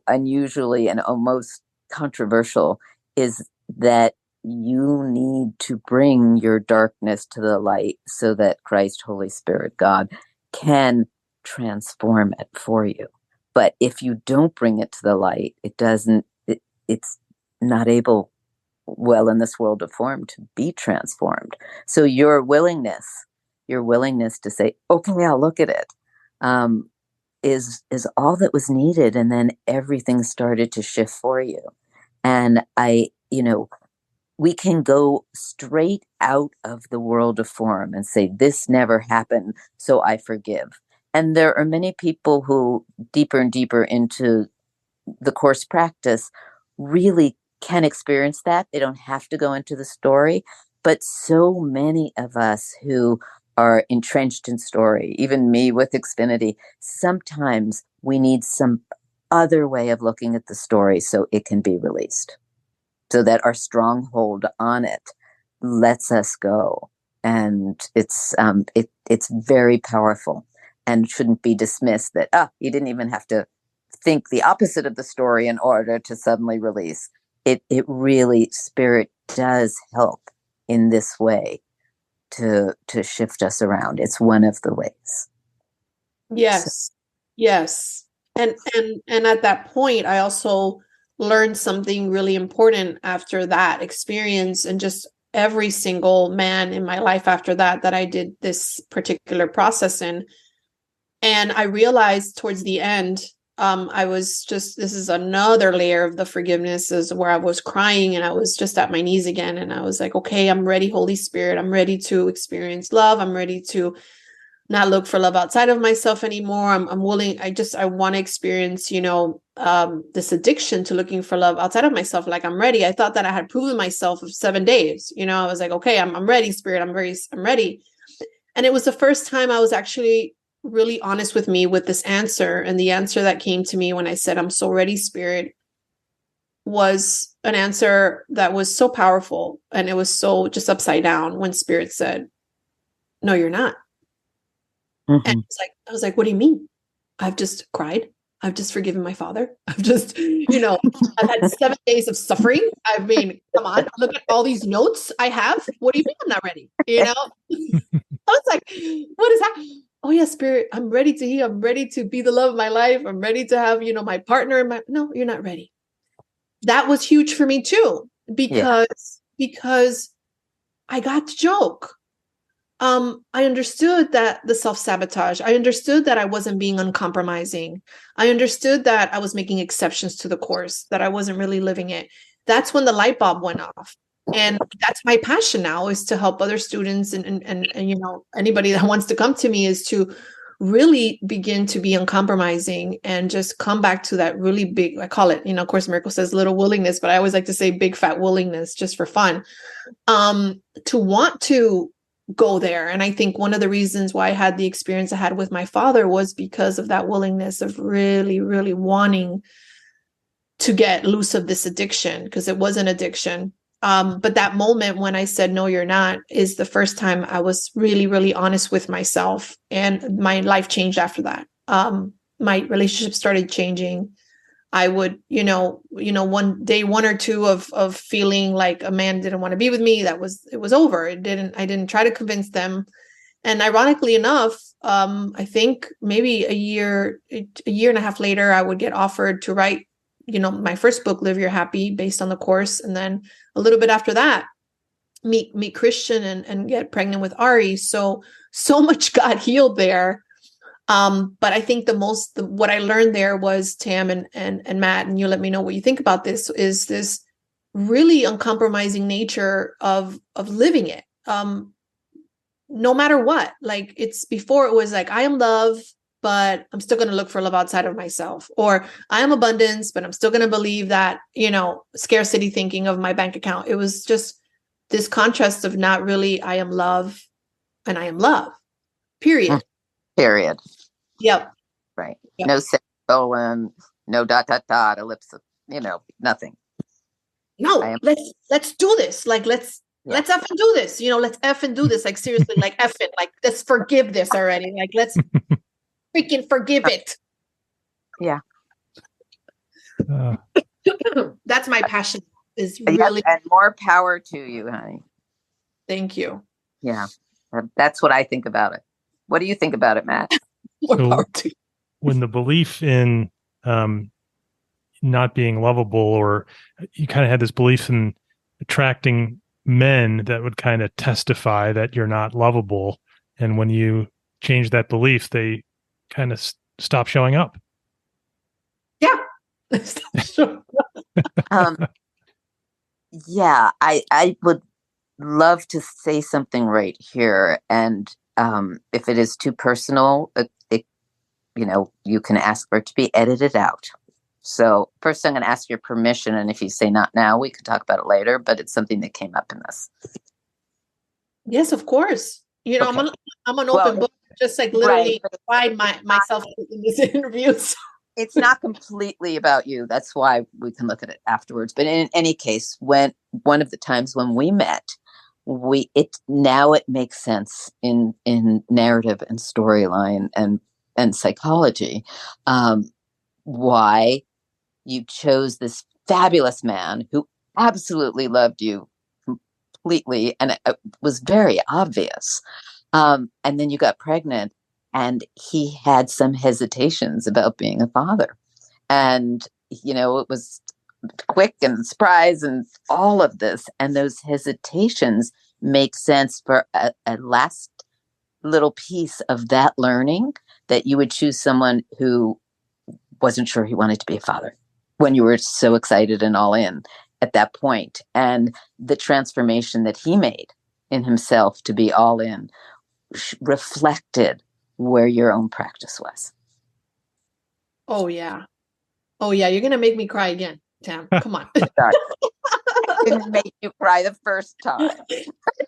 unusually and almost controversial, is that you need to bring your darkness to the light so that Christ, Holy Spirit, God can transform it for you. But if you don't bring it to the light, it's not able, well, in this world of form, to be transformed. So your willingness to say, okay, I'll look at it, is all that was needed. And then everything started to shift for you. And we can go straight out of the world of form and say, this never happened, so I forgive. And there are many people who, deeper and deeper into the course practice, really can experience that. They don't have to go into the story. But so many of us who are entrenched in story, even me with Xfinity, sometimes we need some other way of looking at the story so it can be released, so that our stronghold on it lets us go. And it's very powerful and shouldn't be dismissed that, you didn't even have to think the opposite of the story in order to suddenly release. It really, spirit does help in this way to shift us around. It's one of the ways. Yes. So. Yes. And at that point, I also learned something really important after that experience, and just every single man in my life after that I did this particular process in. And I realized towards the end, this is another layer of the forgiveness, is where I was crying and I was just at my knees again. And I was like, okay, I'm ready, Holy Spirit. I'm ready to experience love. I'm ready to not look for love outside of myself anymore. I'm willing. I want to experience, this addiction to looking for love outside of myself. Like, I'm ready. I thought that I had proven myself of 7 days. I was like, okay, I'm ready, Spirit. I'm ready. And it was the first time I was actually really honest with me with this answer. And the answer that came to me when I said, I'm so ready, Spirit, was an answer that was so powerful. And it was so just upside down when Spirit said, no, you're not. Mm-hmm. And I was like, what do you mean? I've just cried. I've just forgiven my father. I've just, I've had 7 days of suffering. I mean, come on, look at all these notes I have. What do you mean I'm not ready? I was like, what is that? Oh yeah, Spirit, I'm ready to heal. I'm ready to be the love of my life. I'm ready to have, my partner. No, you're not ready. That was huge for me too, because I got the joke. I understood that the self-sabotage. I understood that I wasn't being uncompromising. I understood that I was making exceptions to the course, that I wasn't really living it. That's when the light bulb went off. And that's my passion now, is to help other students and anybody that wants to come to me, is to really begin to be uncompromising and just come back to that really big, I call it, Course in Miracles says little willingness, but I always like to say big fat willingness, just for fun, to want to go there. And I think one of the reasons why I had the experience I had with my father was because of that willingness of really, really wanting to get loose of this addiction, because it was an addiction. But that moment when I said, no, you're not, is the first time I was really, really honest with myself, and my life changed after that. My relationship started changing. I would, one day, 1 or 2 of feeling like a man didn't want to be with me. It was over. I didn't try to convince them. And ironically enough, I think maybe a year and a half later, I would get offered to write, my first book, Live Your Happy, based on the course. And then a little bit after that, meet Christian and get pregnant with Ari. So much got healed there. But I think what I learned there was, Tam and Matt, and you let me know what you think about this, is this really uncompromising nature of living it. No matter what, like, it's before it was like, I am love, but I'm still going to look for love outside of myself, or I am abundance, but I'm still going to believe that, scarcity thinking of my bank account. It was just this contrast of not really, I am love and I am love, period. Period. Yep. Right. Yep. No semicolon, no ... ellipsis, nothing. No, let's do this. Like, let's effing do this. Let's effing do this. Like, seriously, like effing, like, let's forgive this already. Like, let's freaking forgive it. Yeah. That's my passion, is really. And more power to you, honey. Thank you. Yeah. That's what I think about it. What do you think about it, Matt? So when the belief in not being lovable, or you kind of had this belief in attracting men that would kind of testify that you're not lovable, and when you change that belief, they kind of stop showing up. Yeah. Yeah, I would love to say something right here. And if it is too personal, you can ask for it to be edited out. So first I'm going to ask your permission. And if you say not now, we could talk about it later, but it's something that came up in this. Yes, of course. You know, Okay. I'm an open book, just like literally right, myself in this interview. So. It's not completely about you. That's why we can look at it afterwards. But in any case, when one of the times when we met, it makes sense in narrative and storyline and psychology, why you chose this fabulous man who absolutely loved you completely, and it was very obvious. And then you got pregnant, and he had some hesitations about being a father. And, it was quick and surprise and all of this. And those hesitations make sense for a last little piece of that learning, that you would choose someone who wasn't sure he wanted to be a father when you were so excited and all in at that point. And the transformation that he made in himself to be all in reflected where your own practice was. Oh yeah. You're gonna make me cry again, Tam. Come on. I didn't make you cry the first time.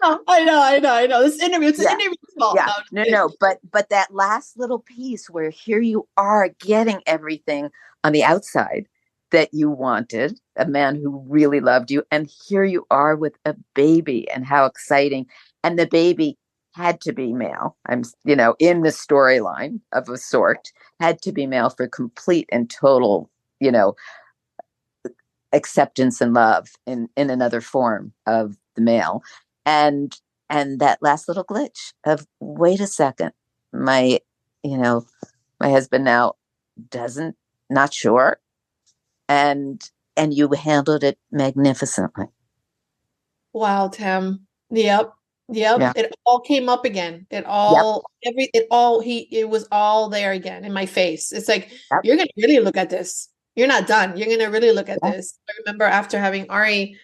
I know. This interview, it's an interview. Yeah, no. But that last little piece where here you are getting everything on the outside that you wanted, a man who really loved you, and here you are with a baby, and how exciting. And the baby had to be male. I'm, in the storyline of a sort, had to be male for complete and total, acceptance and love in another form of the male. And that last little glitch of, wait a second, my husband now not sure. And you handled it magnificently. Wow, Tam. Yep. Yeah. It all came up again. It was all there again in my face. It's like, you're going to really look at this. You're not done. You're going to really look at this. I remember after having Ari,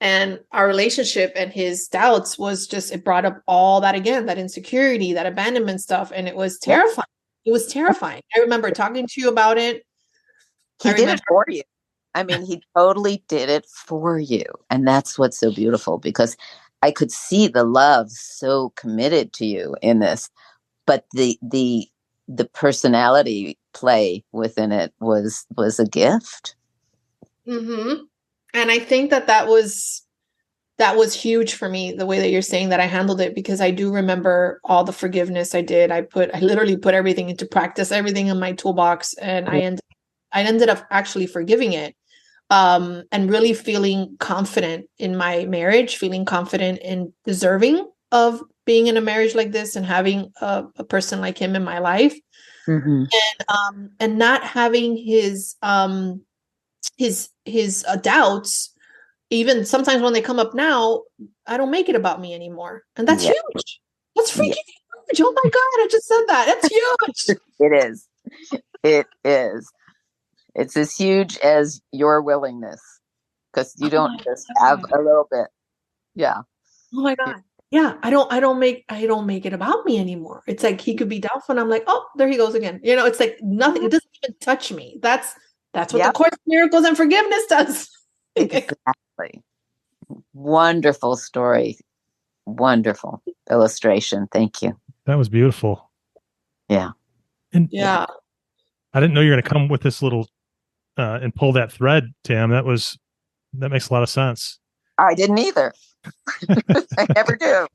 and our relationship and his doubts it brought up all that again, that insecurity, that abandonment stuff. And it was terrifying. It was terrifying. I remember talking to you about it. He did it for you. I mean, he totally did it for you. And that's what's so beautiful, because I could see the love so committed to you in this, but the personality play within it was a gift. Mm-hmm. And I think that was huge for me, the way that you're saying that I handled it, because I do remember all the forgiveness I did. I literally put everything into practice, everything in my toolbox, and I ended up actually forgiving it, and really feeling confident in my marriage, feeling confident in deserving of being in a marriage like this and having a person like him in my life. Mm-hmm. And not having his doubts. Even sometimes when they come up now, I don't make it about me anymore. And that's huge. That's freaking huge. Oh my God, I just said that. That's huge. It is. It is. It's as huge as your willingness, because you don't just have a little bit. Yeah. Oh my God. Yeah. I don't make it about me anymore. It's like he could be doubtful and I'm like, oh, there he goes again. It's like nothing. It doesn't even touch me. That's what the Course of Miracles and Forgiveness does. Exactly. Wonderful story. Wonderful illustration. Thank you. That was beautiful. Yeah. And I didn't know you were going to come with this little and pull that thread, Tam. That makes a lot of sense. I didn't either. I never do.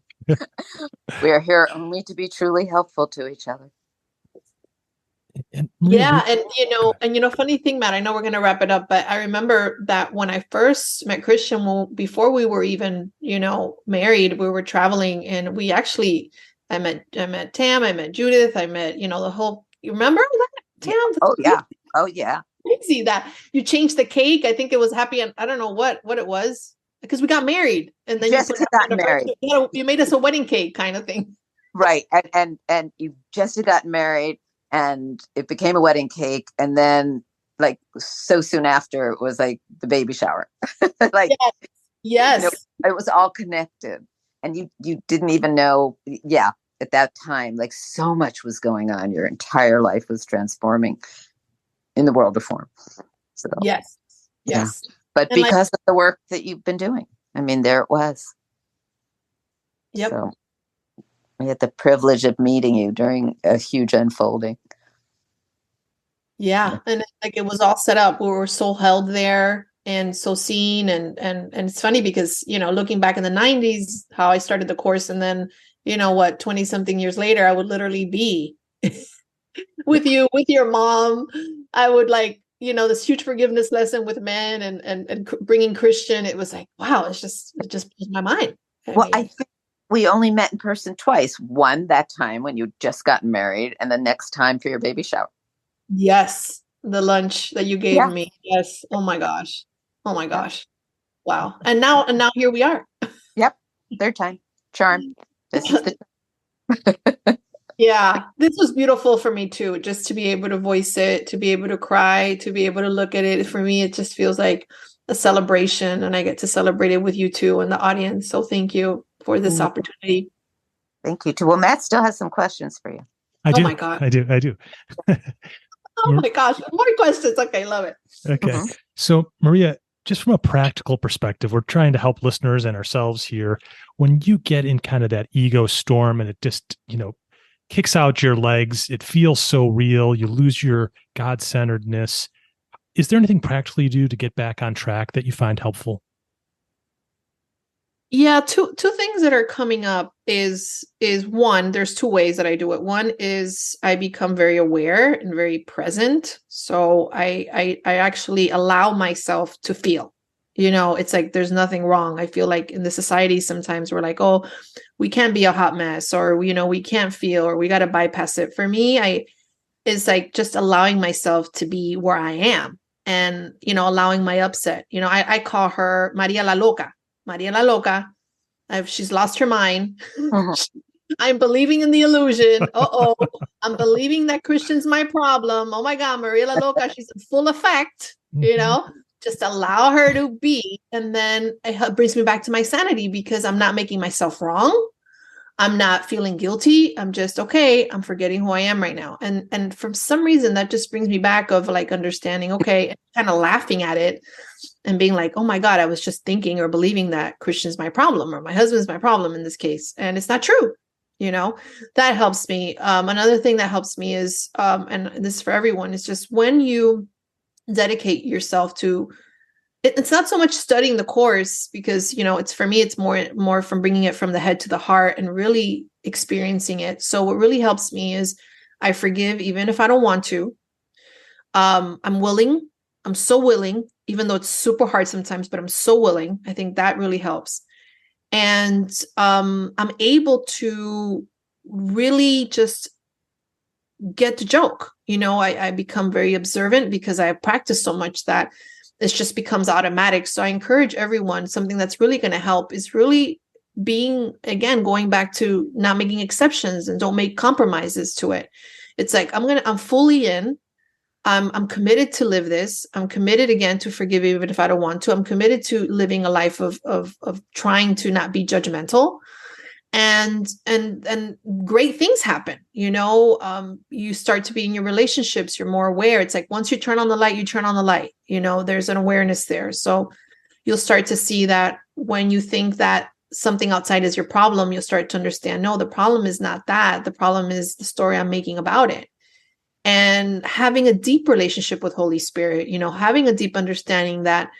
We are here only to be truly helpful to each other. Funny thing, Matt, I know we're going to wrap it up, but I remember that when I first met Christian, before we were even, married, we were traveling, and I met Tam, I met Judith, I met, the whole, you remember that, Tam? Oh yeah. Crazy that you changed the cake. I think it was happy, and I don't know what it was, because we got married, and then Jessica got married. You made us a wedding cake kind of thing. Right. And you just got married. and it became a wedding cake. And then like so soon after it was like the baby shower. Like, yes. It was all connected, and you didn't even know. Yeah. At that time, like so much was going on. Your entire life was transforming in the world of form. So yes. Yeah. But and because of the work that you've been doing, I mean, there it was. Yep. So we had the privilege of meeting you during a huge unfolding. Yeah. And like it was all set up. We were so held there and so seen. And it's funny because, looking back in the 90s, how I started the course, and then, 20 something years later, I would literally be with you, with your mom. I would this huge forgiveness lesson with men and bringing Christian. It was like, wow, it just blew my mind. I think we only met in person twice. One, that time when you just gotten married, and the next time for your baby shower. Yes. The lunch that you gave me. Yes. Oh my gosh. Wow. And now here we are. Yep. Third time. Charm. This is the Yeah, this was beautiful for me too, just to be able to voice it, to be able to cry, to be able to look at it. For me, it just feels like a celebration, and I get to celebrate it with you too and the audience. So thank you for this opportunity. Thank you too. Well, Matt still has some questions for you. Oh my God. I do. Oh my gosh. More questions. Okay. Love it. Okay. So Maria, just from a practical perspective, we're trying to help listeners and ourselves here. When you get in kind of that ego storm and it just, kicks out your legs, it feels so real, you lose your God-centeredness. Is there anything practically you do to get back on track that you find helpful? Yeah, two things that are coming up is one, there's two ways that I do it. One is I become very aware and very present. So I actually allow myself to feel. It's like there's nothing wrong. I feel like in the society sometimes we're like, oh, we can't be a hot mess, or we can't feel, or we got to bypass it. For me, it's like just allowing myself to be where I am, and allowing my upset. I call her Maria la Loca. Maria la Loca. She's lost her mind. I'm believing in the illusion. I'm believing that Christian's my problem. Oh my God, Maria la Loca, she's in full effect. Just allow her to be. And then it brings me back to my sanity, because I'm not making myself wrong. I'm not feeling guilty. I'm just, okay, I'm forgetting who I am right now. And for some reason, that just brings me back of like understanding, okay, and kind of laughing at it and being like, oh my God, I was just thinking or believing that Christian's my problem, or my husband's my problem in this case. And it's not true. That helps me. Another thing that helps me is, and this is for everyone, is just when you dedicate yourself to, it's not so much studying the course, because it's, for me, it's more from bringing it from the head to the heart and really experiencing it. So what really helps me is I forgive even if I don't want to. I'm willing. I'm so willing, even though it's super hard sometimes, but I'm so willing. I think that really helps. And I'm able to really just get the joke. I become very observant because I have practiced so much that it just becomes automatic. So I encourage everyone, something that's really going to help is really being, again, going back to not making exceptions and don't make compromises to it. It's like, I'm fully in. I'm committed to live this. I'm committed again to forgive even if I don't want to. I'm committed to living a life of trying to not be judgmental, and great things happen. You start to be in your relationships. You're more aware. It's like once you turn on the light, you turn on the light. There's an awareness there. So you'll start to see that when you think that something outside is your problem, you'll start to understand, no, the problem is not that. The problem is the story I'm making about it. And having a deep relationship with Holy Spirit, having a deep understanding that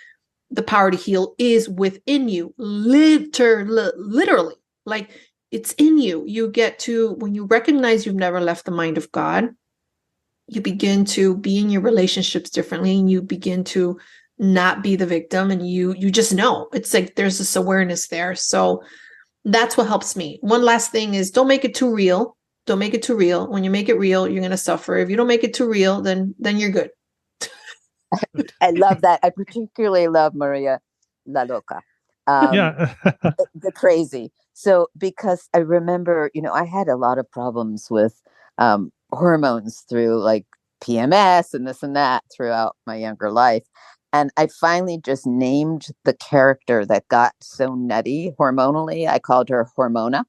the power to heal is within you, literally, like it's in you. You get to, when you recognize you've never left the mind of God, you begin to be in your relationships differently, and you begin to not be the victim, and you just know. It's like there's this awareness there. So that's what helps me. One last thing is, don't make it too real. Don't make it too real. When you make it real, you're going to suffer. If you don't make it too real, then you're good. I love that. I particularly love Maria La Loca. The crazy. So, because I remember, I had a lot of problems with hormones through like PMS and this and that throughout my younger life. And I finally just named the character that got so nutty hormonally. I called her Hormona.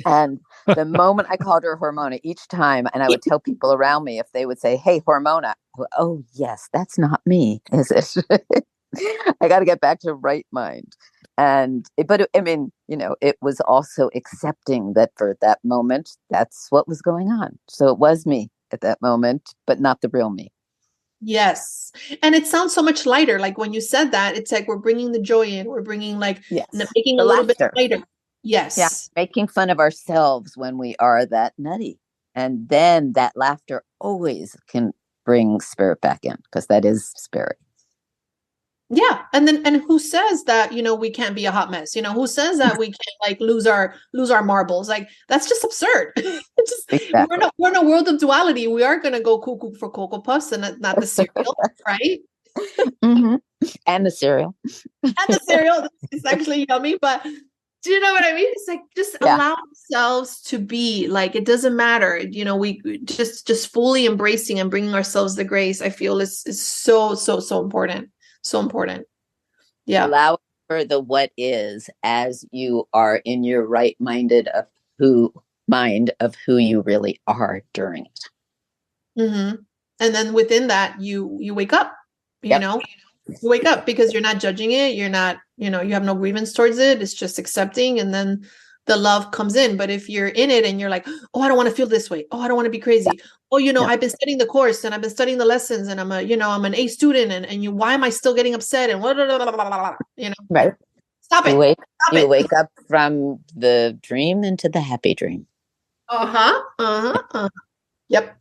And the moment I called her Hormona each time, and I would tell people around me if they would say, "Hey, Hormona," oh, yes, that's not me, is it? I got to get back to right mind. But I mean, it was also accepting that for that moment, that's what was going on. So it was me at that moment, but not the real me. Yes. And it sounds so much lighter. Like when you said that, it's like we're bringing the joy in. We're bringing making the a little laughter. bit lighter. Yes. Yeah. Making fun of ourselves when we are that nutty. And then that laughter always can bring spirit back in, because that is spirit. Yeah. And who says that, we can't be a hot mess? Who says that we can't like lose our marbles? Like, that's just absurd. Exactly. We're in a world of duality. We are going to go cuckoo for Cocoa Puffs and not the cereal, right? Mm-hmm. And the cereal. It's actually yummy, but do you know what I mean? It's like, just allow ourselves to be like, it doesn't matter. We just fully embracing and bringing ourselves the grace, I feel is so, so, so important. So important. Yeah. Allow for the what is as you are in your right mind of who you really are during it. Mm-hmm. And then within that, you wake up, you wake up because you're not judging it. You're not, you have no grievance towards it. It's just accepting. And then the love comes in. But if you're in it and you're like, oh, I don't want to feel this way. Oh, I don't want to be crazy. Yeah. Oh, I've been studying the course and I've been studying the lessons and I'm an A student and why am I still getting upset? And right. Stop it. You wake up from the dream into the happy dream. Yep.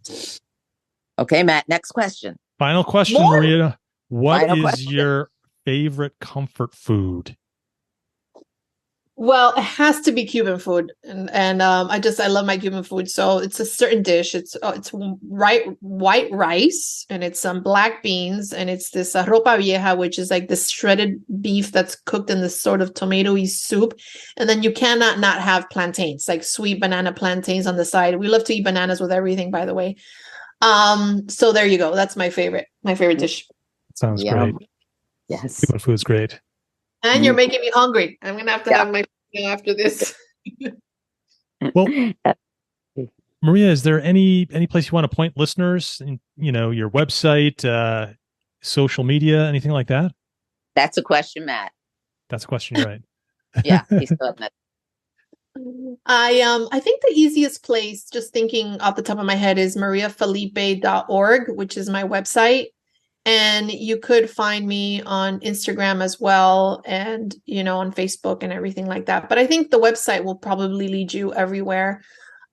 Okay, Matt, next question. Final question, Maria. What is your favorite comfort food? Well, it has to be Cuban food, and I love my Cuban food. So it's a certain dish. It's white rice, and it's some black beans, and it's this ropa vieja, which is like this shredded beef that's cooked in this sort of tomatoey soup. And then you cannot not have plantains, like sweet banana plantains on the side. We love to eat bananas with everything, by the way. So there you go. That's my favorite dish. Sounds great. Yes, Cuban food is great. And you're making me hungry. I'm going to have to have my food after this. Well, Maria, is there any place you want to point listeners? Your website, social media, anything like that? That's a question, Matt. That's a question, right? Yeah, he's still that. I think the easiest place, just thinking off the top of my head, is mariafelipe.org, which is my website. And you could find me on Instagram as well, and, on Facebook and everything like that. But I think the website will probably lead you everywhere.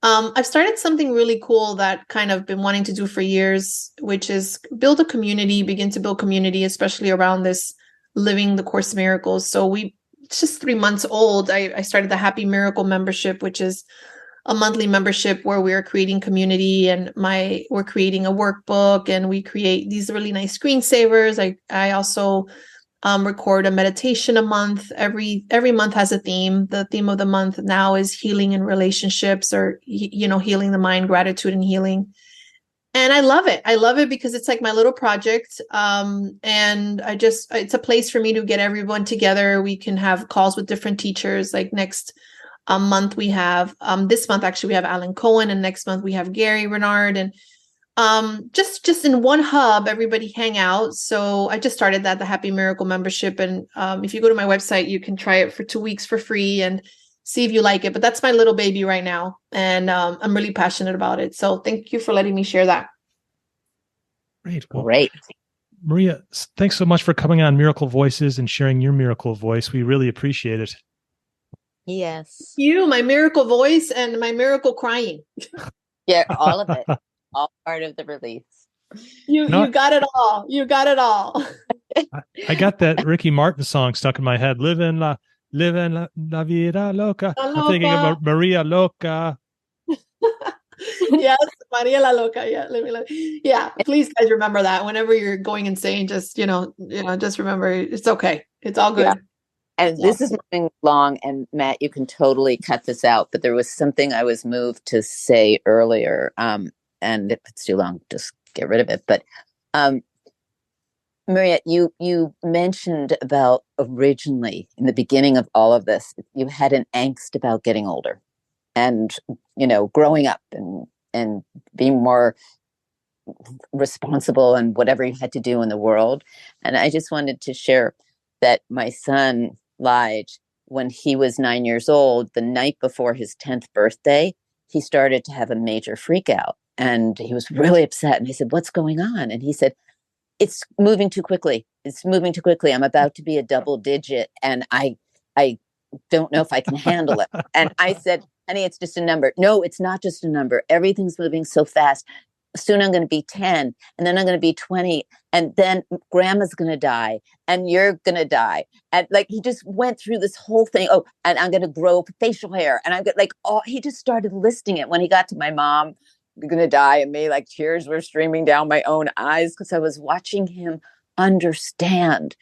I've started something really cool that kind of been wanting to do for years, which is begin to build community, especially around this living the Course in Miracles. So it's just 3 months old. I started the Happy Miracle membership, which is a monthly membership where we're creating community, and we're creating a workbook, and we create these really nice screensavers. I also record a meditation a month. Every month has a theme. The theme of the month now is healing in relationships, or healing the mind, gratitude, and healing. And I love it. I love it because it's like my little project. And it's a place for me to get everyone together. We can have calls with different teachers. Like next month we have, this month actually we have Alan Cohen, and next month we have Gary Renard, and just in one hub, everybody hang out. So I just started the Happy Miracle membership. And if you go to my website, you can try it for 2 weeks for free and see if you like it. But that's my little baby right now. And I'm really passionate about it. So thank you for letting me share that. Great. Well, great. Maria, thanks so much for coming on Miracle Voices and sharing your miracle voice. We really appreciate it. Yes. You, my miracle voice and my miracle crying. Yeah, all of it. All part of the release. You got it all. You got it all. I got that Ricky Martin song stuck in my head. Living la vida loca. I'm thinking of Maria Loca. Yes, Maria la Loca. Yeah, yeah. Please, guys, remember that whenever you're going insane. Just just remember it's okay. It's all good. Yeah. And this is moving long, and Matt, you can totally cut this out. But there was something I was moved to say earlier, and and if it's too long, just get rid of it. But Maria, you mentioned about originally in the beginning of all of this, you had an angst about getting older and, growing up and being more responsible and whatever you had to do in the world. And I just wanted to share that my son, Lige, when he was 9 years old, the night before his 10th birthday, he started to have a major freak out and he was really upset. And I said, "What's going on?" And he said, "It's moving too quickly. It's moving too quickly. I'm about to be a double digit and I don't know if I can handle it." And I said, "Honey, it's just a number." "No, it's not just a number. Everything's moving so fast. Soon I'm going to be 10 and then I'm going to be 20 and then grandma's going to die and you're going to die." And like, he just went through this whole thing. "Oh, and I'm going to grow facial hair." And I'm like, he just started listing it. When he got to my mom, "You're going to die," and me, like tears were streaming down my own eyes because I was watching him understand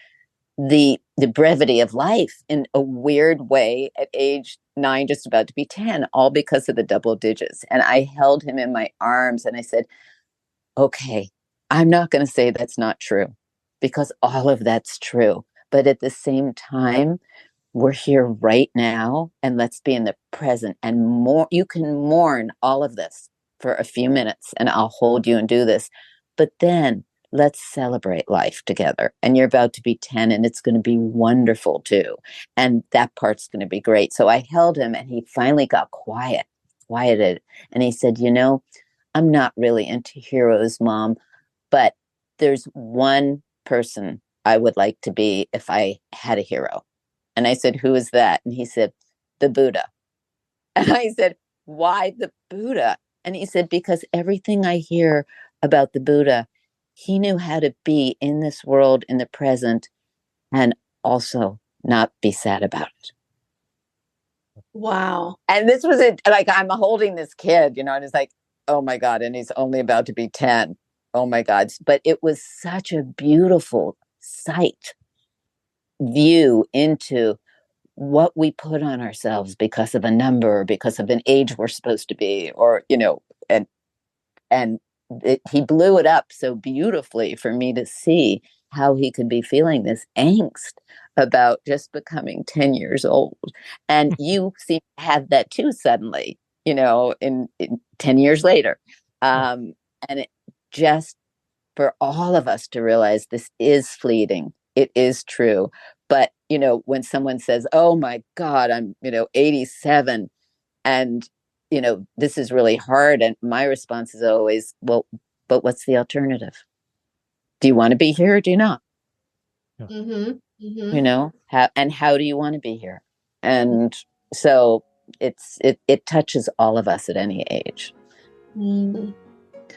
the brevity of life in a weird way at age 9, just about to be 10, all because of the double digits. And I held him in my arms and I said, "Okay, I'm not going to say that's not true because all of that's true. But at the same time, we're here right now and let's be in the present and more. You can mourn all of this for a few minutes and I'll hold you and do this. But then let's celebrate life together. And you're about to be 10 and it's going to be wonderful too. And that part's going to be great." So I held him and he finally got quieted. And he said, "I'm not really into heroes, Mom, but there's one person I would like to be if I had a hero." And I said, "Who is that?" And he said, "The Buddha." And I said, "Why the Buddha?" And he said, "Because everything I hear about the Buddha, he knew how to be in this world in the present and also not be sad about it." Wow. And this was it. Like, I'm holding this kid, and it's like, oh my God. And he's only about to be 10. Oh my God. But it was such a beautiful view into what we put on ourselves because of a number, because of an age we're supposed to be, or, and he blew it up so beautifully for me to see how he could be feeling this angst about just becoming 10 years old. And you seem to have that too suddenly, in 10 years later. And it just, for all of us to realize this is fleeting. It is true. But, when someone says, "Oh my God, I'm, 87 and, this is really hard." And my response is always, "Well, but what's the alternative? Do you want to be here or do you not?" Yeah. Mm-hmm. Mm-hmm. How do you want to be here? And so it touches all of us at any age. Mm.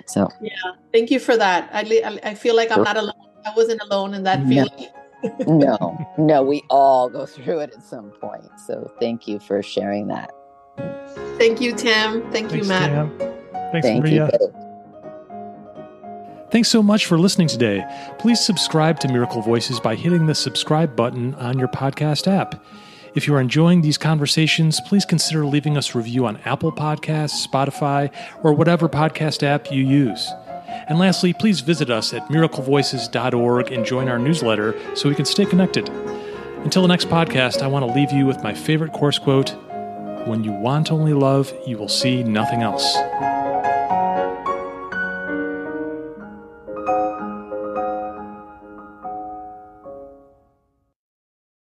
So yeah, thank you for that. I feel like I'm not alone. I wasn't alone in that feeling. No, we all go through it at some point. So thank you for sharing that. Thank you, Tam. Thanks, you, Matt. Tam. Thanks, Thank Maria. you. Thanks so much for listening today. Please subscribe to Miracle Voices by hitting the subscribe button on your podcast app. If you are enjoying these conversations, please consider leaving us a review on Apple Podcasts, Spotify, or whatever podcast app you use. And lastly, please visit us at miraclevoices.org and join our newsletter so we can stay connected. Until the next podcast, I want to leave you with my favorite course quote: "When you want only love, you will see nothing else."